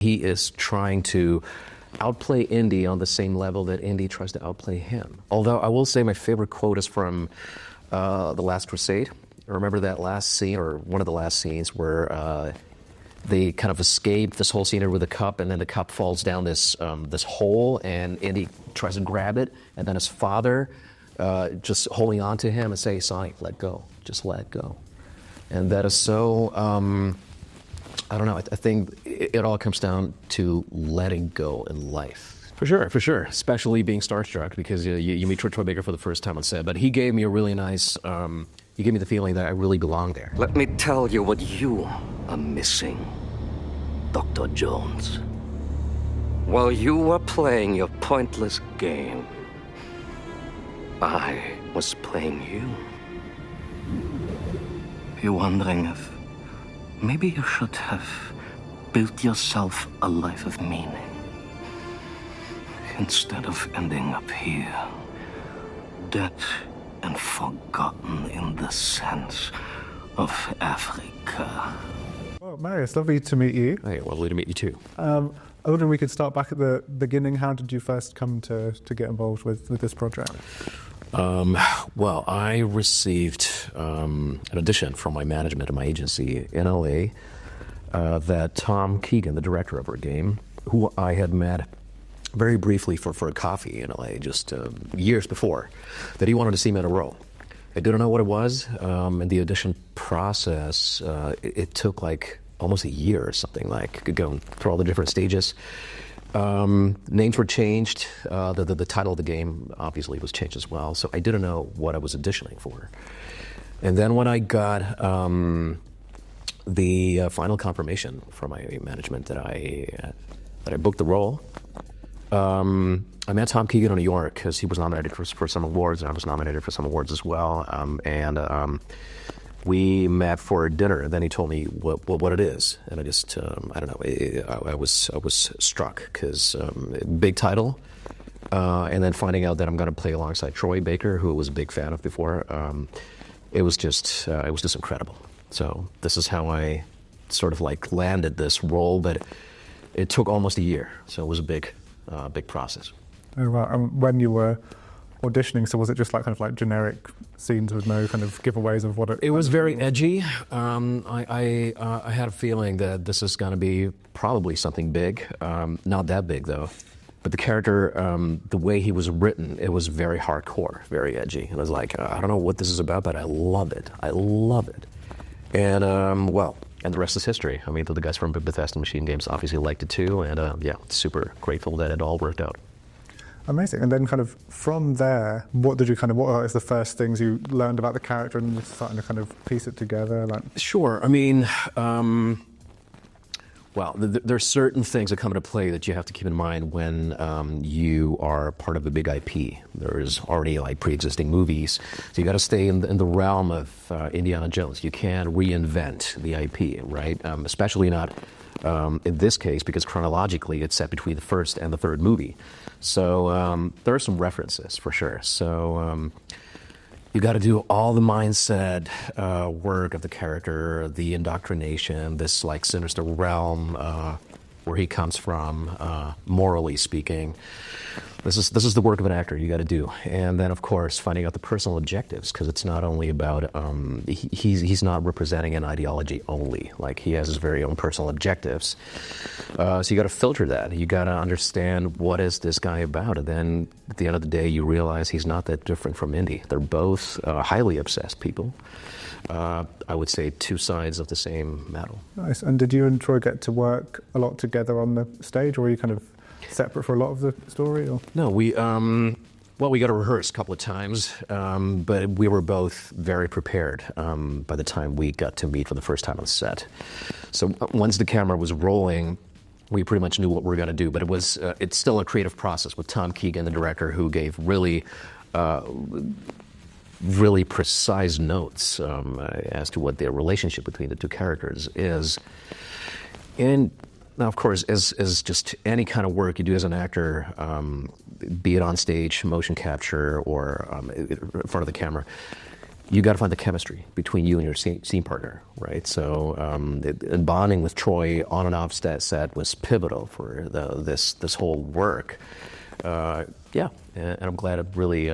He is trying to outplay Indy on the same level that Indy tries to outplay him. Although I will say my favorite quote is from The Last Crusade. Remember that last scene, or one of the last scenes, where they kind of escape this whole scenery with a cup, and then the cup falls down this hole, and Indy tries to grab it, and then his father just holding on to him and say, "Sonic, let go, just let go." And that is so, I don't know, I think it all comes down to letting go in life. For sure, especially being starstruck, because you meet Troy Baker for the first time on set, but he gave me a really nice, he gave me the feeling that I really belong there. Let me tell you what you are missing, Dr. Jones. While you were playing your pointless game, I was playing you. You're wondering if maybe you should have built yourself a life of meaning instead of ending up here, dead and forgotten in the sense of Africa. Well, Marios, lovely to meet you. Hey, lovely to meet you too. I wonder if we could start back at the beginning. How did you first come to get involved with this project? Well, I received an audition from my management and my agency in LA that Tom Keegan, the director of our game, who I had met very briefly for a coffee in LA just years before, that he wanted to see me in a role. I didn't know what it was, and the audition process, it took like almost a year or something, like going through all the different stages. Names were changed. The title of the game obviously was changed as well. So I didn't know what I was auditioning for. And then when I got the final confirmation from my management that I booked the role, I met Tom Keegan in New York because he was nominated for some awards, and I was nominated for some awards as well. We met for dinner, and then he told me what it is, and I just I don't know. I was struck because big title, and then finding out that I'm going to play alongside Troy Baker, who I was a big fan of before. It was just incredible. So this is how I sort of like landed this role, but it took almost a year, so it was a big process. Oh, wow. And when you were auditioning, so was it just like kind of like generic scenes with no kind of giveaways of what it? It was very edgy. I had a feeling that this is going to be probably something big. Not that big though, but the character, the way he was written, it was very hardcore, very edgy. And I was like, I don't know what this is about, but I love it. I love it. And and the rest is history. I mean, the guys from Bethesda Machine Games obviously liked it too, and yeah, super grateful that it all worked out. Amazing. And then kind of from there, what is the first things you learned about the character and just starting to kind of piece it together? Like, sure. I mean, well, there's certain things that come into play that you have to keep in mind when you are part of a big IP. There's already like pre-existing movies, so you got to stay in the realm of Indiana Jones. You can't reinvent the IP, right? Especially not in this case, because chronologically it's set between the first and the third movie. So there are some references for sure. So you got to do all the mindset work of the character, the indoctrination, this like sinister realm where he comes from, morally speaking. This is the work of an actor you got to do, and then of course finding out the personal objectives, because it's not only about he's not representing an ideology only. Like he has his very own personal objectives. So you got to filter that. You got to understand what is this guy about, and then at the end of the day, you realize he's not that different from Indy. They're both highly obsessed people. I would say two sides of the same medal. Nice. And did you and Troy get to work a lot together on the stage, or were you kind of separate for a lot of the story? Or? No, we got to rehearse a couple of times, but we were both very prepared by the time we got to meet for the first time on set. So once the camera was rolling, we pretty much knew what we were going to do, but it's still a creative process with Tom Keegan, the director, who gave really precise notes as to what the relationship between the two characters is. And now, of course, as just any kind of work you do as an actor, be it on stage, motion capture, or in front of the camera, you got to find the chemistry between you and your scene partner, right? So and bonding with Troy on and off set was pivotal for this whole work. Yeah, and I'm glad it really,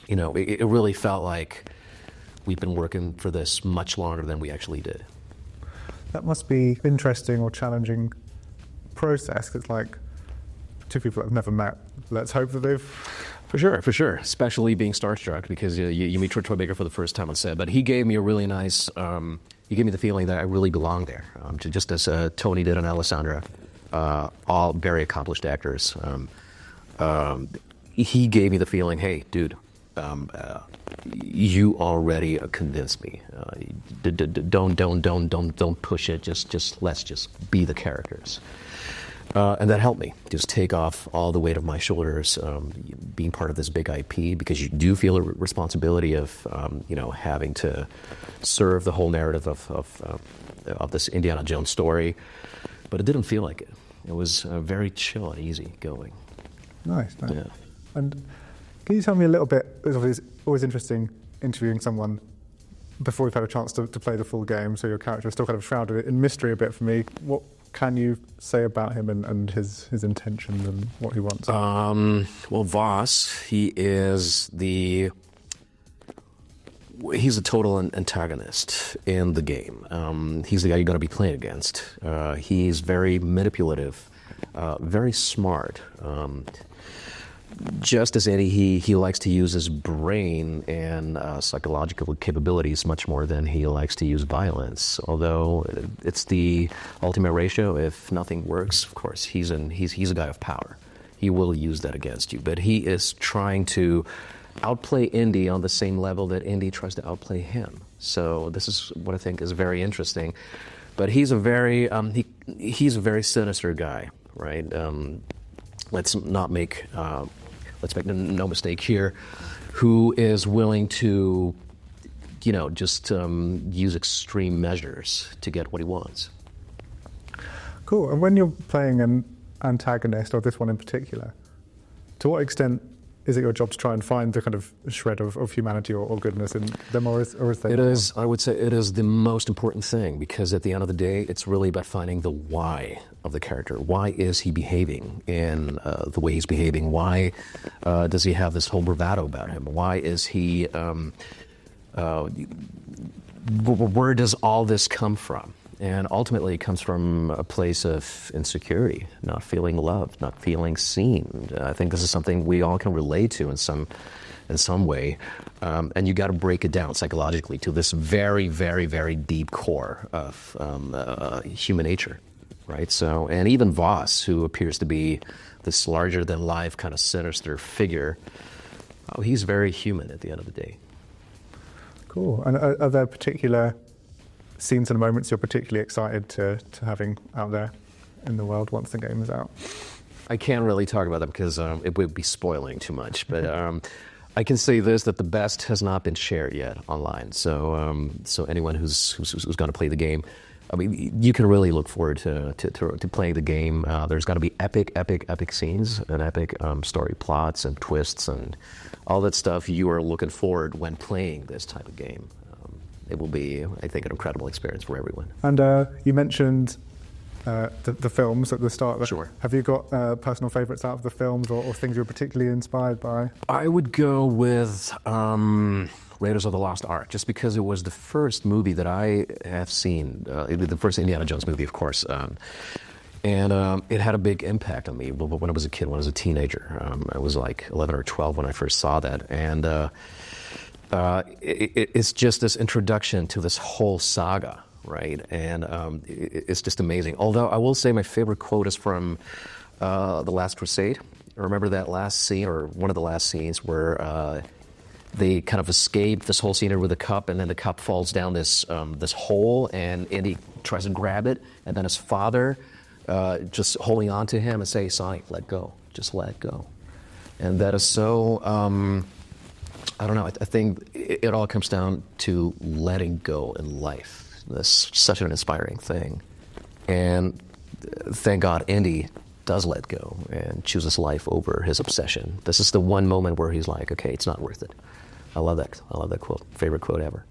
it really felt like we've been working for this much longer than we actually did. That must be interesting or challenging process. It's like two people that have never met. Let's hope that they've... For sure. Especially being starstruck because you meet Troy Baker for the first time on set. But he gave me a really nice, he gave me the feeling that I really belonged there. Just as Tony did and Alessandra, all very accomplished actors. He gave me the feeling, hey, dude, you already convinced me. Don't push it. Let's just be the characters. And that helped me just take off all the weight of my shoulders, being part of this big IP, because you do feel a responsibility of, having to serve the whole narrative of this Indiana Jones story. But it didn't feel like it. It was very chill and easy going. Nice. Yeah. And can you tell me a little bit? It's always interesting interviewing someone before we've had a chance to play the full game, so your character is still kind of shrouded in mystery a bit for me. What can you say about him and his intentions and what he wants? Well, Voss, he's a total antagonist in the game. He's the guy you're going to be playing against. He's very manipulative, very smart. Just as Eddie, he likes to use his brain and psychological capabilities much more than he likes to use violence. Although it's the ultimate ratio. If nothing works, of course, he's a guy of power. He will use that against you. But he is trying to outplay Indy on the same level that Indy tries to outplay him. So this is what I think is very interesting. But he's a very he's a very sinister guy, right? Let's make no mistake here, who is willing to, just use extreme measures to get what he wants. Cool. And when you're playing an antagonist, or this one in particular, to what extent is it your job to try and find the kind of shred of humanity or goodness in them, or is they... It is, I would say, it is the most important thing, because at the end of the day, it's really about finding the why of the character. Why is he behaving in the way he's behaving? Why does he have this whole bravado about him? Why is he... where does all this come from? And ultimately, it comes from a place of insecurity, not feeling loved, not feeling seen. I think this is something we all can relate to in some way. And you got to break it down psychologically to this very, very, very deep core of human nature, right? So, and even Voss, who appears to be this larger-than-life kind of sinister figure, he's very human at the end of the day. Cool. And are there particular scenes and moments you're particularly excited to having out there in the world once the game is out? I can't really talk about them because it would be spoiling too much, but I can say this, that the best has not been shared yet online. So anyone who's going to play the game, I mean, you can really look forward to playing the game. There's going to be epic scenes and epic story plots and twists and all that stuff you are looking forward when playing this type of game. It will be, I think, an incredible experience for everyone. And you mentioned the films at the start. Sure. Have you got personal favourites out of the films or things you're particularly inspired by? I would go with Raiders of the Lost Ark, just because it was the first movie that I have seen, the first Indiana Jones movie, of course. And it had a big impact on me when I was a kid, when I was a teenager. I was like 11 or 12 when I first saw that. And it's just this introduction to this whole saga, right? And it's just amazing. Although I will say my favorite quote is from The Last Crusade. I remember that last scene, or one of the last scenes, where they kind of escape this whole scenery with a cup, and then the cup falls down this hole, and Indy tries to grab it, and then his father just holding on to him and say, "Sonic, let go. Just let go." And that is so... I don't know. I think it all comes down to letting go in life. That's such an inspiring thing. And thank God Indy does let go and chooses life over his obsession. This is the one moment where he's like, okay, it's not worth it. I love that. I love that quote. Favorite quote ever.